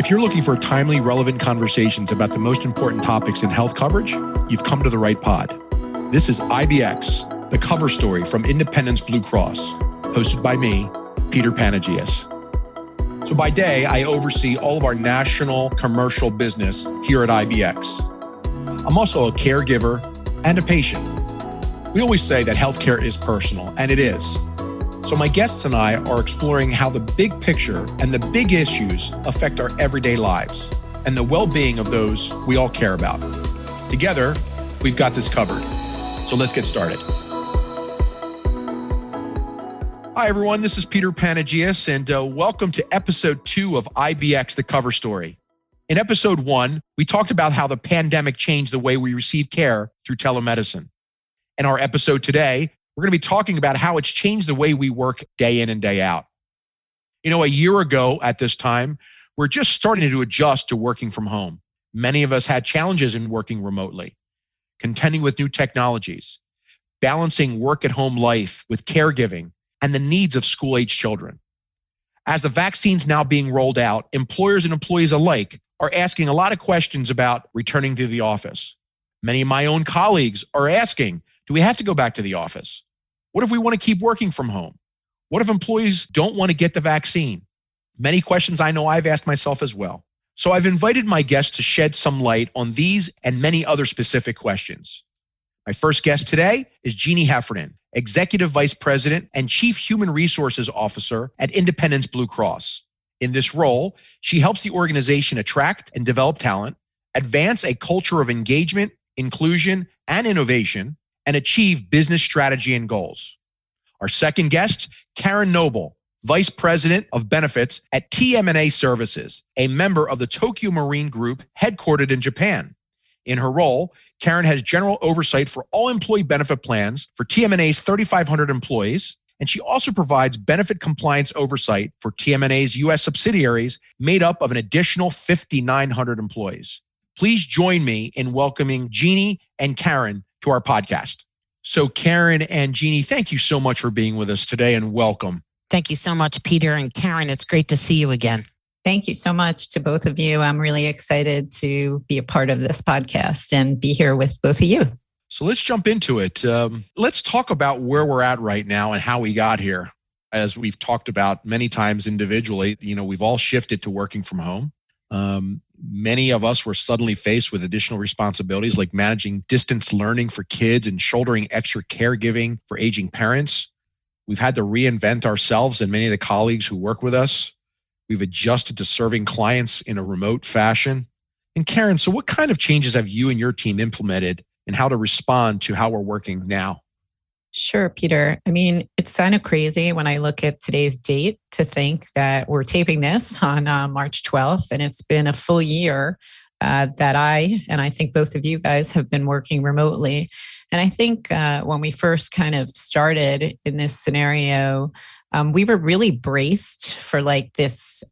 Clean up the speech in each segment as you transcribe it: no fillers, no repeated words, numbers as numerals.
If you're looking for timely, relevant conversations about the most important topics in health coverage, you've come to the right pod. This is IBX, the cover story from Independence Blue Cross, hosted by me, Peter Panageas. So by day, I oversee all of our national commercial business here at IBX. I'm also a caregiver and a patient. We always say that healthcare is personal, and it is. So my guests and I are exploring how the big picture and the big issues affect our everyday lives and the well-being of those we all care about. Together, we've got this covered. So let's get started. Hi, everyone. This is Peter Panageas, and welcome to episode 2 of IBX, the cover story. In episode 1, we talked about how the pandemic changed the way we receive care through telemedicine. In our episode today, we're going to be talking about how it's changed the way we work day in and day out. You know, a year ago at this time, we're just starting to adjust to working from home. Many of us had challenges in working remotely, contending with new technologies, balancing work-at-home life with caregiving and the needs of school-age children. As the vaccine's now being rolled out, employers and employees alike are asking a lot of questions about returning to the office. Many of my own colleagues are asking, do we have to go back to the office? What if we want to keep working from home? What if employees don't want to get the vaccine? Many questions I know I've asked myself as well. So I've invited my guests to shed some light on these and many other specific questions. My first guest today is Jeanie Heffernan, Executive Vice President and Chief Human Resources Officer at Independence Blue Cross. In this role, she helps the organization attract and develop talent, advance a culture of engagement, inclusion, and innovation, and achieve business strategy and goals. Our second guest, Caryn Noble, Vice President of Benefits at TMNA Services, a member of the Tokio Marine Group headquartered in Japan. In her role, Caryn has general oversight for all employee benefit plans for TMNA's 3,500 employees, and she also provides benefit compliance oversight for TMNA's U.S. subsidiaries made up of an additional 5,900 employees. Please join me in welcoming Jeanie and Caryn to our podcast. So Caryn and Jeanie, thank you so much for being with us today and welcome. Thank you so much, Peter and Caryn. It's great to see you again. Thank you so much to both of you. I'm really excited to be a part of this podcast and be here with both of you. So let's jump into it. Let's talk about where we're at right now and how we got here. As we've talked about many times individually, we've all shifted to working from home. Many of us were suddenly faced with additional responsibilities like managing distance learning for kids and shouldering extra caregiving for aging parents. We've had to reinvent ourselves and many of the colleagues who work with us. We've adjusted to serving clients in a remote fashion. And Caryn, so what kind of changes have you and your team implemented in how to respond to how we're working now? Sure, Peter. I mean, it's kind of crazy when I look at today's date to think that we're taping this on March 12th, and it's been a full year that I think both of you guys have been working remotely. And I think when we first kind of started in this scenario, we were really braced for this,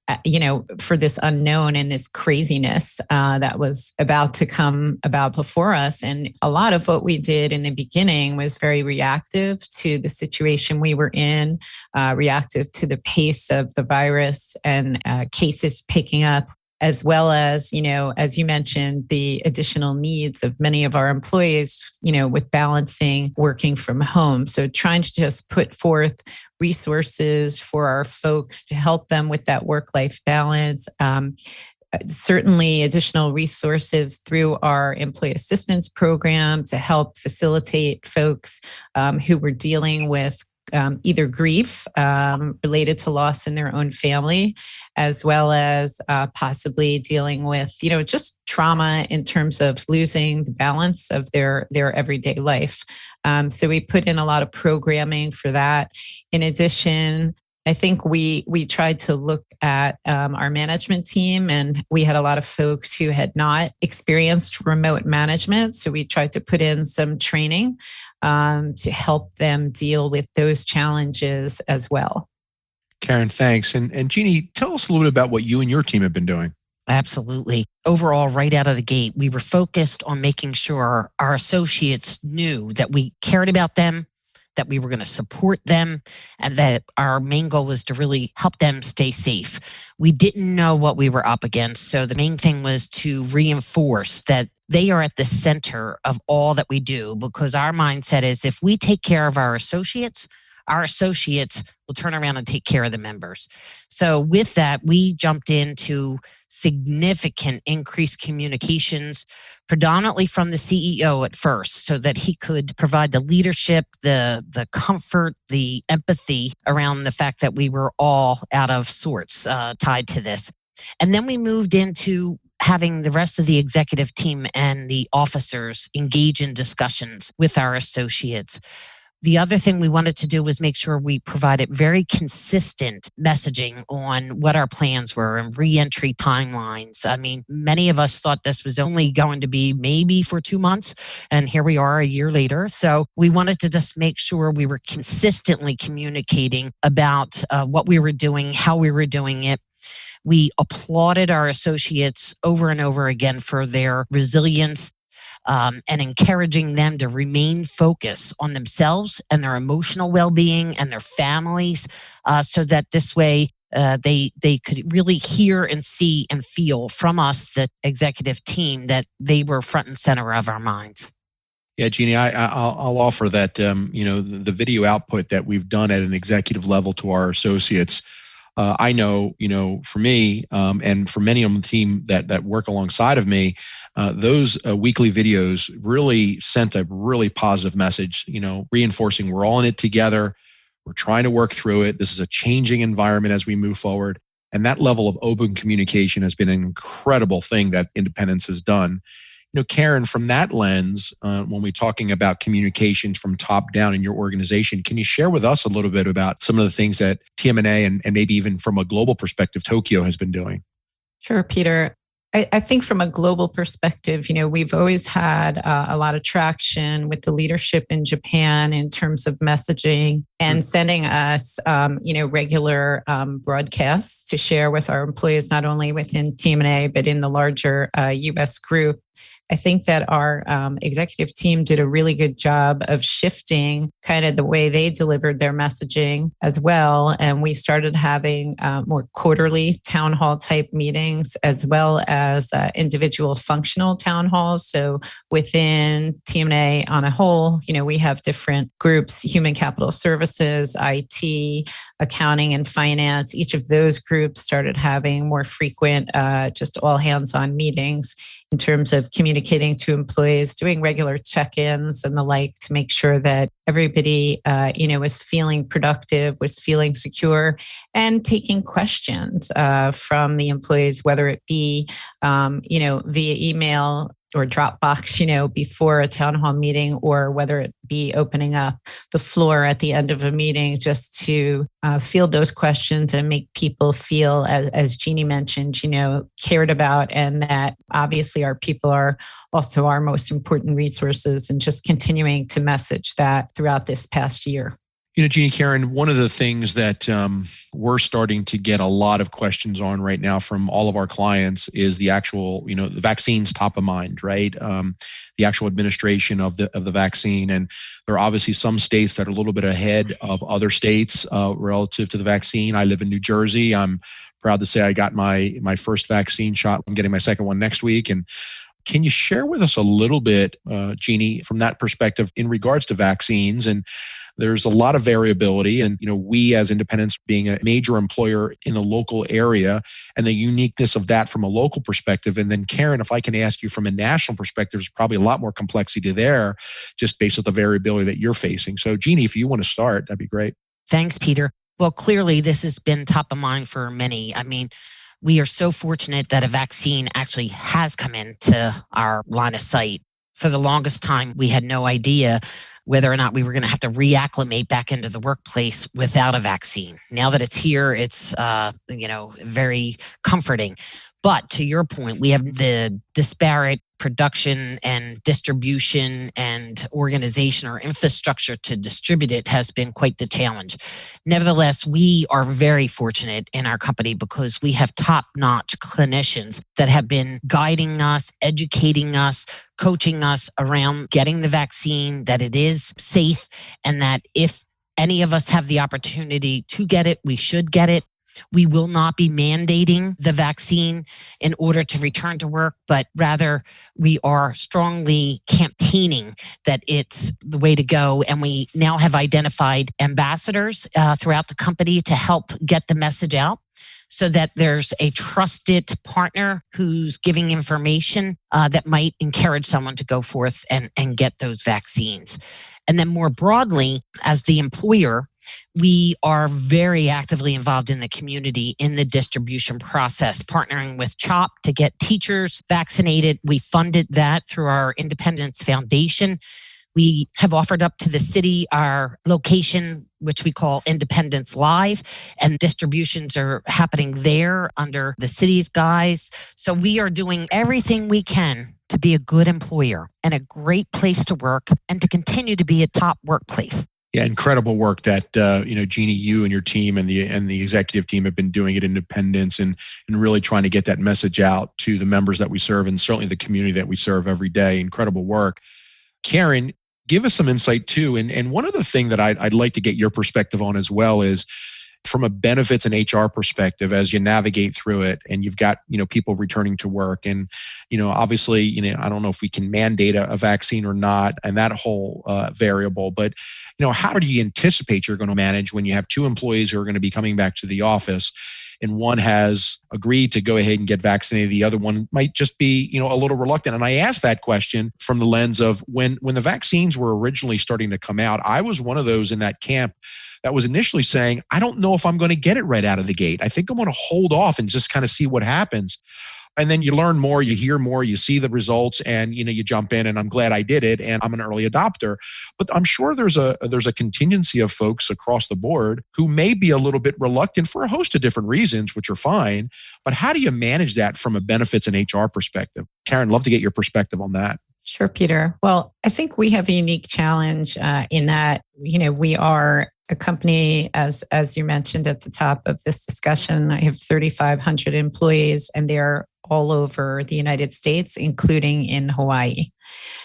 for this unknown and this craziness that was about to come about before us. And a lot of what we did in the beginning was very reactive to the situation we were in, reactive to the pace of the virus and cases picking up, as well as, as you mentioned, the additional needs of many of our employees, with balancing working from home. So trying to just put forth resources for our folks to help them with that work-life balance. Certainly additional resources through our employee assistance program to help facilitate folks who were dealing with either grief related to loss in their own family, as well as possibly dealing with, just trauma in terms of losing the balance of their everyday life. So we put in a lot of programming for that. In addition, I think we tried to look at our management team, and we had a lot of folks who had not experienced remote management. So we tried to put in some training to help them deal with those challenges as well. Caryn, thanks. And Jeanie, tell us a little bit about what you and your team have been doing. Absolutely. Overall, right out of the gate, we were focused on making sure our associates knew that we cared about them, that we were going to support them, and that our main goal was to really help them stay safe. We didn't know what we were up against, so the main thing was to reinforce that they are at the center of all that we do, because our mindset is if we take care of our associates will turn around and take care of the members. So with that, we jumped into significant increased communications, predominantly from the CEO at first, so that he could provide the leadership, the comfort, the empathy around the fact that we were all out of sorts tied to this. And then we moved into having the rest of the executive team and the officers engage in discussions with our associates. The other thing we wanted to do was make sure we provided very consistent messaging on what our plans were and re-entry timelines. I mean, many of us thought this was only going to be maybe for 2 months, and here we are a year later. So we wanted to just make sure we were consistently communicating about what we were doing, how we were doing it. We applauded our associates over and over again for their resilience, and encouraging them to remain focused on themselves and their emotional well-being and their families, so that this way they could really hear and see and feel from us, the executive team, that they were front and center of our minds. Yeah, Jeanie, I'll offer that, the video output that we've done at an executive level to our associates. I know, for me and for many on the team that work alongside of me, those weekly videos really sent a really positive message, reinforcing we're all in it together. We're trying to work through it. This is a changing environment as we move forward. And that level of open communication has been an incredible thing that Independence has done. Caryn, from that lens, when we're talking about communications from top down in your organization, can you share with us a little bit about some of the things that TMNA and maybe even from a global perspective, Tokio has been doing? Sure, Peter. I think from a global perspective, we've always had a lot of traction with the leadership in Japan in terms of messaging and sending us, regular broadcasts to share with our employees, not only within TMNA, but in the larger U.S. group. I think that our executive team did a really good job of shifting kind of the way they delivered their messaging as well. And we started having more quarterly town hall type meetings, as well as individual functional town halls. So within TMNA on a whole, we have different groups: human capital services, IT, accounting, and finance. Each of those groups started having more frequent, just all hands on meetings in terms of communicating to employees, doing regular check-ins and the like, to make sure that everybody, was feeling productive, was feeling secure, and taking questions from the employees, whether it be, via email or Dropbox, before a town hall meeting, or whether it be opening up the floor at the end of a meeting just to field those questions and make people feel, as Jeanie mentioned, cared about, and that obviously our people are also our most important resources, and just continuing to message that throughout this past year. Jeanie, Caryn, one of the things that we're starting to get a lot of questions on right now from all of our clients is the actual, the vaccine's top of mind, right? The actual administration of the vaccine. And there are obviously some states that are a little bit ahead of other states relative to the vaccine. I live in New Jersey. I'm proud to say I got my first vaccine shot. I'm getting my second one next week. And can you share with us a little bit, Jeanie, from that perspective in regards to vaccines? And there's a lot of variability, and we as Independents, being a major employer in a local area, and the uniqueness of that from a local perspective. And then Caryn, if I can ask you from a national perspective, there's probably a lot more complexity there, just based on the variability that you're facing. So Jeanie, if you want to start, that'd be great. Thanks, Peter. Well, clearly this has been top of mind for many. I mean, we are so fortunate that a vaccine actually has come into our line of sight. For the longest time, we had no idea whether or not we were going to have to reacclimate back into the workplace without a vaccine. Now that it's here, it's very comforting. But to your point, we have the disparate production and distribution and organization or infrastructure to distribute it has been quite the challenge. Nevertheless, we are very fortunate in our company because we have top-notch clinicians that have been guiding us, educating us, coaching us around getting the vaccine, that it is safe, and that if any of us have the opportunity to get it, we should get it. We will not be mandating the vaccine in order to return to work, but rather we are strongly campaigning that it's the way to go. And we now have identified ambassadors throughout the company to help get the message out, so that there's a trusted partner who's giving information that might encourage someone to go forth and get those vaccines. And then more broadly, as the employer, we are very actively involved in the community in the distribution process, partnering with CHOP to get teachers vaccinated. We funded that through our Independence Foundation. We have offered up to the city our location, which we call Independence Live, and distributions are happening there under the city's guise. So we are doing everything we can to be a good employer and a great place to work and to continue to be a top workplace. Yeah, incredible work that Jeanie, you and your team and the executive team have been doing at Independence and really trying to get that message out to the members that we serve and certainly the community that we serve every day. Incredible work. Caryn, give us some insight too. And one other thing that I'd like to get your perspective on as well is from a benefits and HR perspective, as you navigate through it and you've got, people returning to work and, obviously, I don't know if we can mandate a vaccine or not and that whole variable, but, how do you anticipate you're going to manage when you have two employees who are going to be coming back to the office and one has agreed to go ahead and get vaccinated, the other one might just be, a little reluctant. And I asked that question from the lens of when the vaccines were originally starting to come out, I was one of those in that camp that was initially saying, I don't know if I'm going to get it right out of the gate. I think I'm going to hold off and just kind of see what happens. And then you learn more, you hear more, you see the results, and you jump in. And I'm glad I did it, and I'm an early adopter. But I'm sure there's a contingency of folks across the board who may be a little bit reluctant for a host of different reasons, which are fine. But how do you manage that from a benefits and HR perspective? Caryn, love to get your perspective on that. Sure, Peter. Well, I think we have a unique challenge in that, we are a company, as you mentioned at the top of this discussion. I have 3,500 employees, and they're all over the United States, including in Hawaii.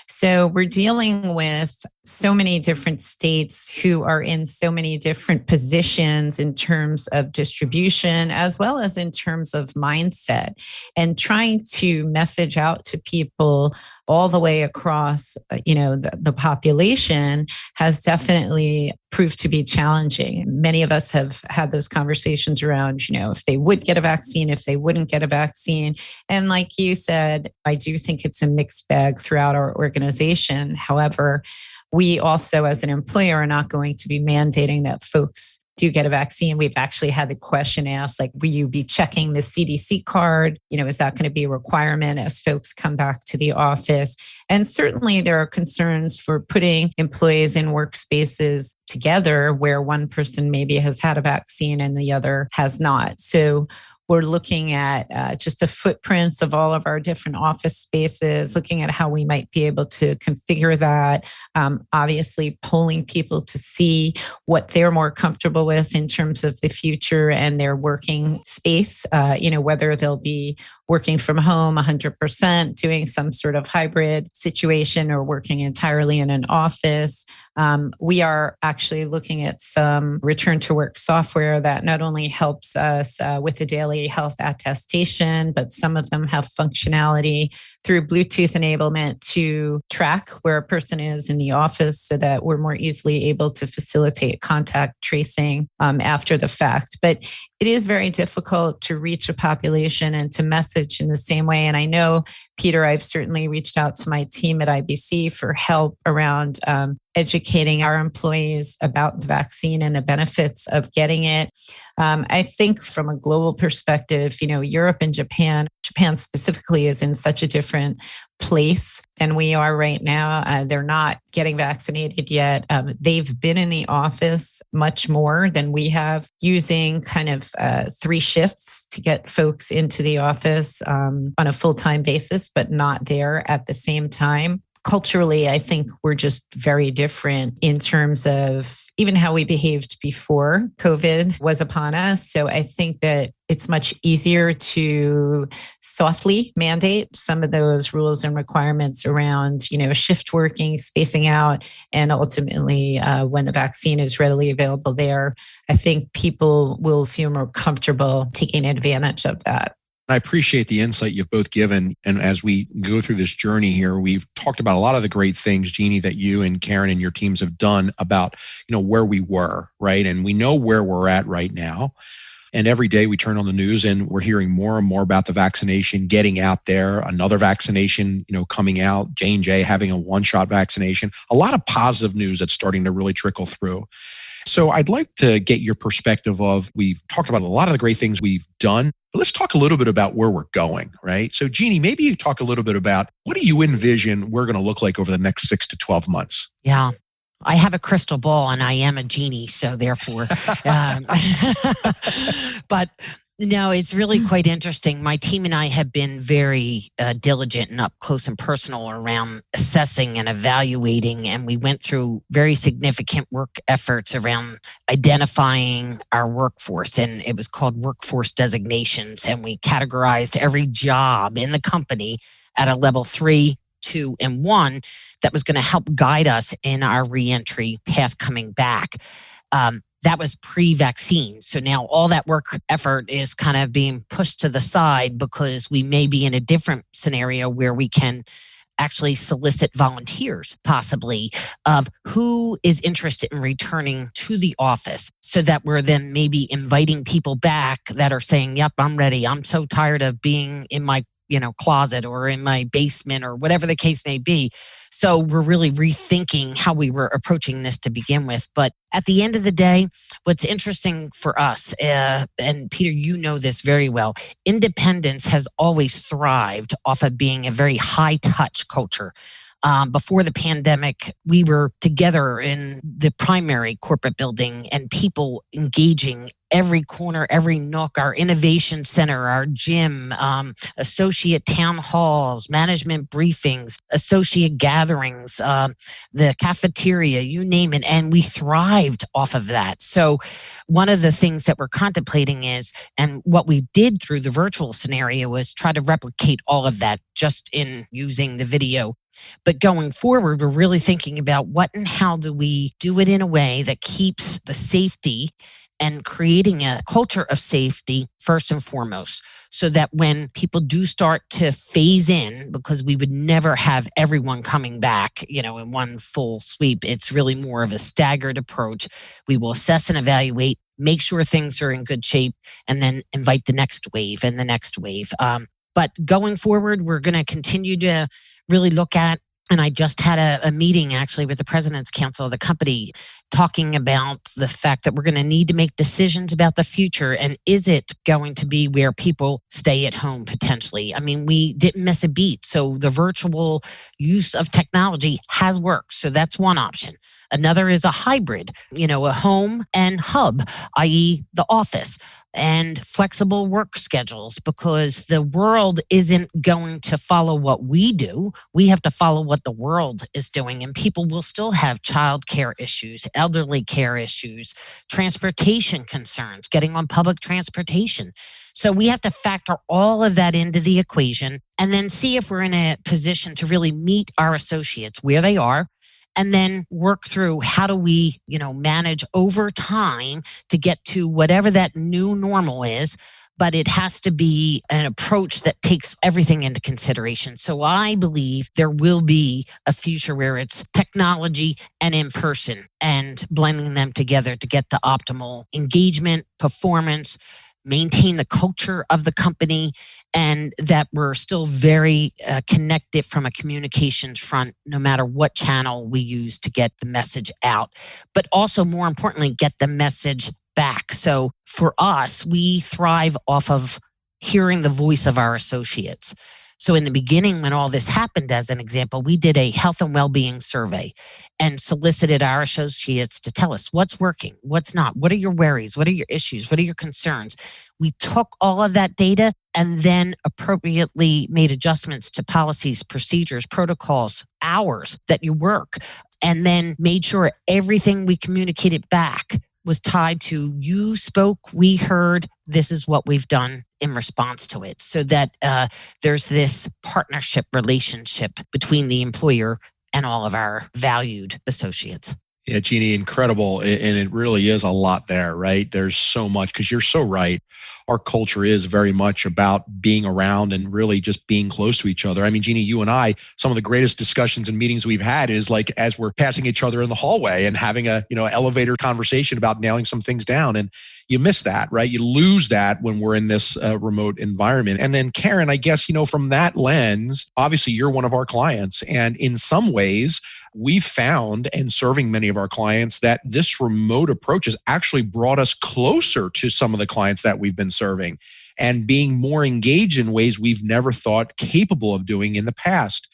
So we're dealing with so many different states who are in so many different positions in terms of distribution, as well as in terms of mindset, and trying to message out to people all the way across, the population has definitely proved to be challenging. Many of us have had those conversations around, if they would get a vaccine, if they wouldn't get a vaccine. And like you said, I do think it's a mixed bag throughout our organization. However, we also, as an employer, are not going to be mandating that folks do get a vaccine. We've actually had the question asked, like, will you be checking the CDC card? Is that going to be a requirement as folks come back to the office? And certainly there are concerns for putting employees in workspaces together where one person maybe has had a vaccine and the other has not. So we're looking at just the footprints of all of our different office spaces, looking at how we might be able to configure that. Obviously, polling people to see what they're more comfortable with in terms of the future and their working space, whether they'll be working from home 100%, doing some sort of hybrid situation, or working entirely in an office. We are actually looking at some return to work software that not only helps us with the daily health attestation, but some of them have functionality through Bluetooth enablement to track where a person is in the office so that we're more easily able to facilitate contact tracing after the fact. But it is very difficult to reach a population and to message in the same way. And I know, Peter, I've certainly reached out to my team at IBC for help around educating our employees about the vaccine and the benefits of getting it. I think from a global perspective, Europe and Japan specifically is in such a different place than we are right now. They're not getting vaccinated yet. They've been in the office much more than we have, using kind of 3 shifts to get folks into the office on a full-time basis, but not there at the same time. Culturally, I think we're just very different in terms of even how we behaved before COVID was upon us. So I think that it's much easier to softly mandate some of those rules and requirements around, shift working, spacing out, and ultimately when the vaccine is readily available there, I think people will feel more comfortable taking advantage of that. I appreciate the insight you've both given. And as we go through this journey here, we've talked about a lot of the great things, Jeanie, that you and Caryn and your teams have done about, where we were, right? And we know where we're at right now. And every day we turn on the news and we're hearing more and more about the vaccination getting out there, another vaccination, coming out, J&J having a one-shot vaccination, a lot of positive news that's starting to really trickle through. So I'd like to get your perspective of, we've talked about a lot of the great things we've done, but let's talk a little bit about where we're going, right? So Jeanie, maybe you talk a little bit about, what do you envision we're going to look like over the next 6 to 12 months? Yeah. I have a crystal ball and I am a genie, so therefore, but no, it's really quite interesting. My team and I have been very diligent and up close and personal around assessing and evaluating, and we went through very significant work efforts around identifying our workforce, and it was called workforce designations, and we categorized every job in the company at a level 3, 2, and 1 that was going to help guide us in our reentry path coming back. That was pre-vaccine. So now all that work effort is kind of being pushed to the side because we may be in a different scenario where we can actually solicit volunteers, possibly, of who is interested in returning to the office, so that we're then maybe inviting people back that are saying, yep, I'm ready. I'm so tired of being in my closet or in my basement or whatever the case may be. So we're really rethinking how we were approaching this to begin with. But at the end of the day, what's interesting for us, and Peter, you know this very well, independence has always thrived off of being a very high touch culture. Before the pandemic, we were together in the primary corporate building and people engaging every corner, every nook, our innovation center, our gym, associate town halls, management briefings, associate gatherings, the cafeteria, you name it. And we thrived off of that. So one of the things that we're contemplating is, and what we did through the virtual scenario was try to replicate all of that just in using the video. But going forward, we're really thinking about what and how do we do it in a way that keeps the safety and creating a culture of safety first and foremost, so that when people do start to phase in, because we would never have everyone coming back, in one full sweep, it's really more of a staggered approach. We will assess and evaluate, make sure things are in good shape, and then invite the next wave and the next wave. But going forward, we're going to continue to really look at, and I just had a meeting actually with the President's Council of the company talking about the fact that we're going to need to make decisions about the future. And is it going to be where people stay at home potentially? I mean, we didn't miss a beat. So the virtual use of technology has worked. So that's one option. Another is a hybrid, a home and hub, i.e. the office, and flexible work schedules, because the world isn't going to follow what we do. We have to follow what the world is doing, and people will still have child care issues, elderly care issues, transportation concerns, getting on public transportation. So we have to factor all of that into the equation and then see if we're in a position to really meet our associates where they are, and then work through how do we, manage over time to get to whatever that new normal is. But it has to be an approach that takes everything into consideration. So I believe there will be a future where it's technology and in person and blending them together to get the optimal engagement, performance, maintain the culture of the company, and that we're still very connected from a communications front, no matter what channel we use to get the message out, but also more importantly, get the message back. So for us, we thrive off of hearing the voice of our associates. So in the beginning, when all this happened, as an example, we did a health and well-being survey and solicited our associates to tell us what's working, what's not, what are your worries, what are your issues, what are your concerns. We took all of that data and then appropriately made adjustments to policies, procedures, protocols, hours that you work, and then made sure everything we communicated back was tied to you spoke, we heard, this is what we've done in response to it, so that there's this partnership relationship between the employer and all of our valued associates. Yeah, Jeanie, incredible. And it really is a lot there, right? There's so much, because you're so right. Our culture is very much about being around and really just being close to each other. I mean, Jeanie, you and I, some of the greatest discussions and meetings we've had is like as we're passing each other in the hallway and having a, elevator conversation about nailing some things down. And you miss that, right? You lose that when we're in this remote environment. And then Caryn, I guess, from that lens, obviously you're one of our clients. And in some ways, we've found in serving many of our clients that this remote approach has actually brought us closer to some of the clients that we've been serving and being more engaged in ways we've never thought capable of doing in the past.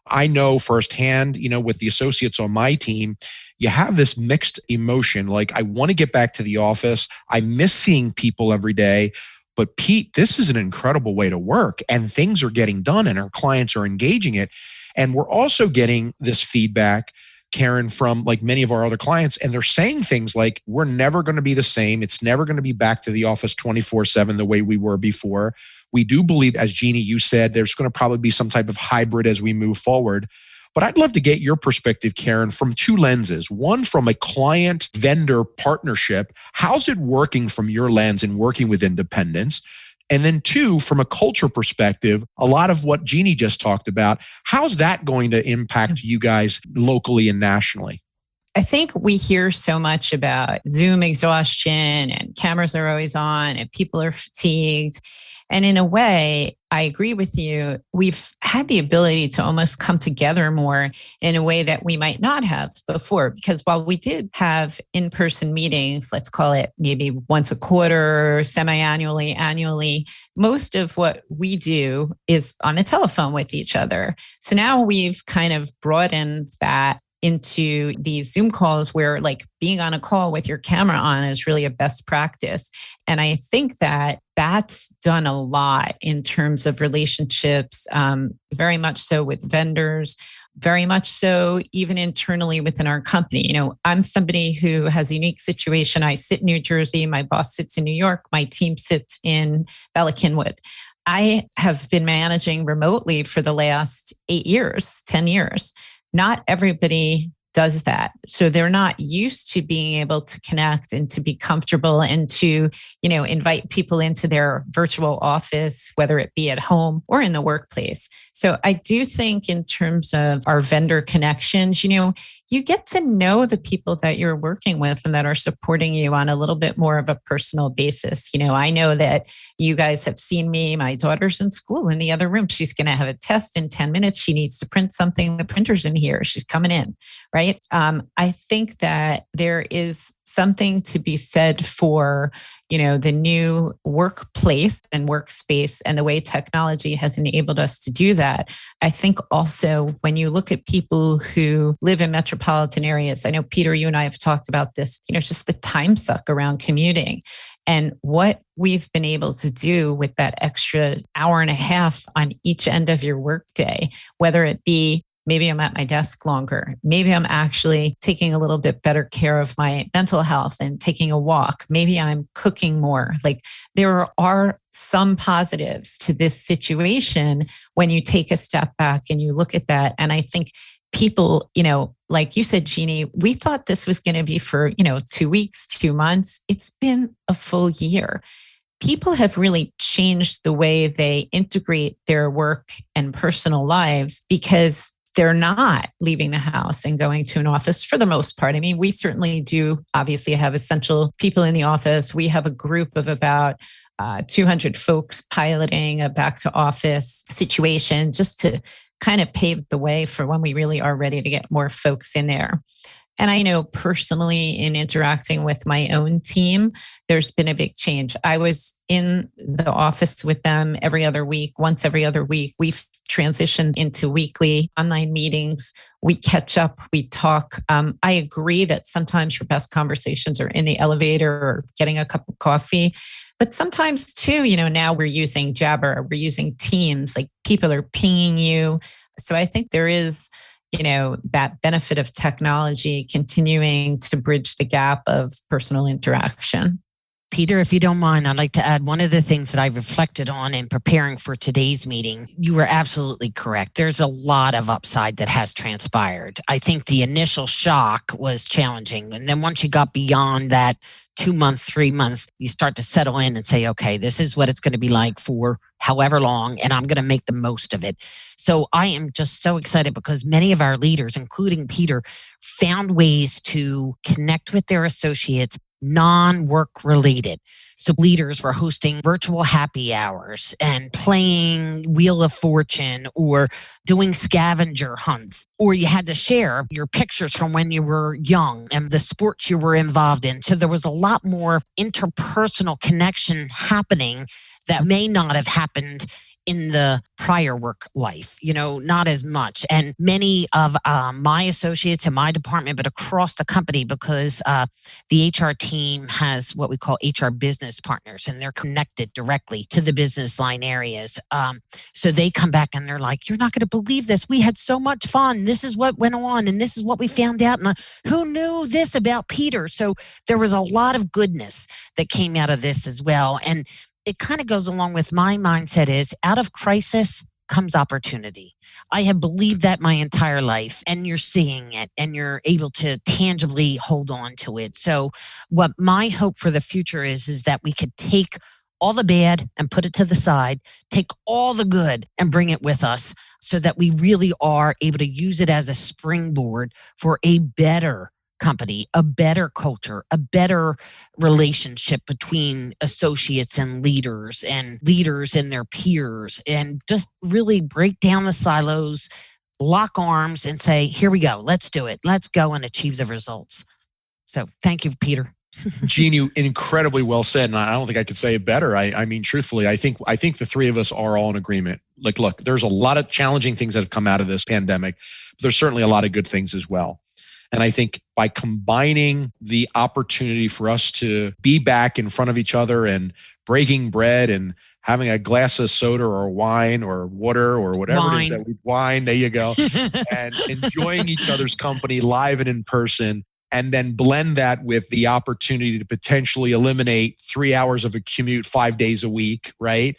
I know firsthand, with the associates on my team, you have this mixed emotion. Like, I want to get back to the office. I miss seeing people every day. But Pete, this is an incredible way to work and things are getting done and our clients are engaging it. And we're also getting this feedback, Caryn, from like many of our other clients, and they're saying things like, we're never going to be the same. It's never going to be back to the office 24/7 the way we were before. We do believe, as Jeanie, you said, there's going to probably be some type of hybrid as we move forward. But I'd love to get your perspective, Caryn, from two lenses. One, from a client-vendor partnership. How's it working from your lens in working with independents? And then two, from a culture perspective, a lot of what Jeanie just talked about, how's that going to impact you guys locally and nationally? I think we hear so much about Zoom exhaustion and cameras are always on and people are fatigued. And in a way, I agree with you. We've had the ability to almost come together more in a way that we might not have before. Because while we did have in-person meetings, let's call it maybe once a quarter, semi-annually, annually, most of what we do is on the telephone with each other. So now we've kind of broadened that into these Zoom calls where like being on a call with your camera on is really a best practice. And I think that that's done a lot in terms of relationships, very much so with vendors, very much so even internally within our company. I'm somebody who has a unique situation. I sit in New Jersey. My boss sits in New York. My team sits in Bala Cynwyd. I have been managing remotely for the last 8 years, 10 years. Not everybody does that. So they're not used to being able to connect and to be comfortable and to, invite people into their virtual office, whether it be at home or in the workplace. So I do think in terms of our vendor connections, you get to know the people that you're working with and that are supporting you on a little bit more of a personal basis. I know that you guys have seen me. My daughter's in school in the other room. She's going to have a test in 10 minutes. She needs to print something. The printer's in here. She's coming in, right? I think that there is something to be said for, the new workplace and workspace and the way technology has enabled us to do that. I think also when you look at people who live in metropolitan areas, I know, Peter, you and I have talked about this, just the time suck around commuting and what we've been able to do with that extra hour and a half on each end of your workday, whether it be maybe I'm at my desk longer. Maybe I'm actually taking a little bit better care of my mental health and taking a walk. Maybe I'm cooking more. Like, there are some positives to this situation when you take a step back and you look at that. And I think people, like you said, Jeanie, we thought this was going to be for, 2 weeks, 2 months. It's been a full year. People have really changed the way they integrate their work and personal lives because they're not leaving the house and going to an office for the most part. I mean, we certainly do obviously have essential people in the office. We have a group of about 200 folks piloting a back to office situation just to kind of pave the way for when we really are ready to get more folks in there. And I know personally in interacting with my own team, there's been a big change. I was in the office with them every other week, once every other week. We've transitioned into weekly online meetings. We catch up, we talk. I agree that sometimes your best conversations are in the elevator or getting a cup of coffee. But sometimes too, now we're using Jabber, we're using Teams, like people are pinging you. So I think there is that benefit of technology continuing to bridge the gap of personal interaction. Peter, if you don't mind, I'd like to add one of the things that I reflected on in preparing for today's meeting. You were absolutely correct. There's a lot of upside that has transpired. I think the initial shock was challenging. And then once you got beyond that 2 month, 3 month, you start to settle in and say, okay, this is what it's going to be like for however long, and I'm going to make the most of it. So I am just so excited because many of our leaders, including Peter, found ways to connect with their associates non-work related. So leaders were hosting virtual happy hours and playing Wheel of Fortune or doing scavenger hunts, or you had to share your pictures from when you were young and the sports you were involved in. So there was a lot more interpersonal connection happening that may not have happened in the prior work life, not as much. And many of my associates in my department, but across the company, because the HR team has what we call HR business partners, and they're connected directly to the business line areas. So they come back and they're like, you're not going to believe this. We had so much fun. This is what went on. And this is what we found out. And who knew this about Peter? So there was a lot of goodness that came out of this as well. And it kind of goes along with my mindset is out of crisis comes opportunity. I have believed that my entire life, and you're seeing it and you're able to tangibly hold on to it. So what my hope for the future is that we could take all the bad and put it to the side, take all the good and bring it with us so that we really are able to use it as a springboard for a better company, a better culture, a better relationship between associates and leaders and their peers, and just really break down the silos, lock arms and say, here we go. Let's do it. Let's go and achieve the results. So thank you, Peter. Jeanie, incredibly well said. And I don't think I could say it better. I mean, truthfully, I think the three of us are all in agreement. Like, look, there's a lot of challenging things that have come out of this pandemic, but there's certainly a lot of good things as well. And I think by combining the opportunity for us to be back in front of each other and breaking bread and having a glass of soda or wine or water or whatever it is that we wine, there you go, and enjoying each other's company live and in person, and then blend that with the opportunity to potentially eliminate 3 hours of a commute 5 days a week, right?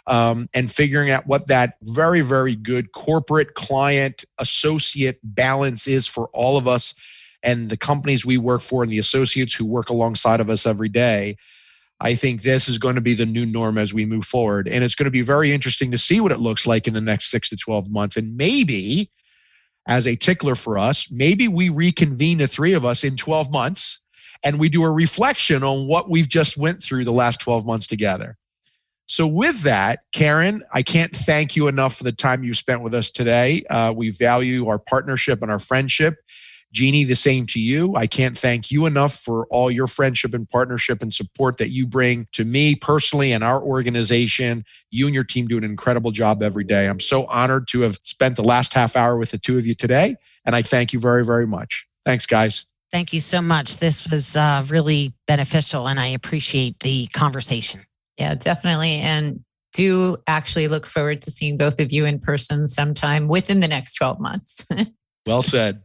And figuring out what that very, very good corporate client associate balance is for all of us and the companies we work for and the associates who work alongside of us every day. I think this is going to be the new norm as we move forward. And it's going to be very interesting to see what it looks like in the next 6 to 12 months. And maybe as a tickler for us, maybe we reconvene the three of us in 12 months and we do a reflection on what we've just went through the last 12 months together. So with that, Caryn, I can't thank you enough for the time you spent with us today. We value our partnership and our friendship. Jeanie, the same to you. I can't thank you enough for all your friendship and partnership and support that you bring to me personally and our organization. You and your team do an incredible job every day. I'm so honored to have spent the last half hour with the two of you today, and I thank you very, very much. Thanks, guys. Thank you so much. This was really beneficial, and I appreciate the conversation. Yeah, definitely. And do actually look forward to seeing both of you in person sometime within the next 12 months. Well said.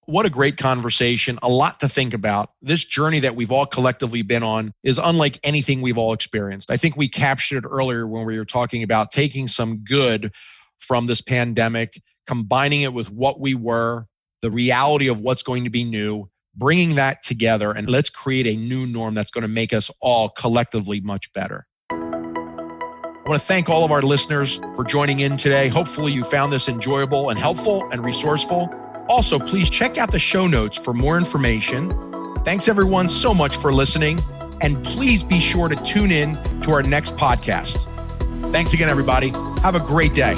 What a great conversation. A lot to think about. This journey that we've all collectively been on is unlike anything we've all experienced. I think we captured it earlier when we were talking about taking some good from this pandemic, combining it with what we were, the reality of what's going to be new, bringing that together, and let's create a new norm that's going to make us all collectively much better. I want to thank all of our listeners for joining in today. Hopefully you found this enjoyable and helpful and resourceful. Also, please check out the show notes for more information. Thanks everyone so much for listening. And please be sure to tune in to to our next podcast. Thanks again, everybody. Have a great day.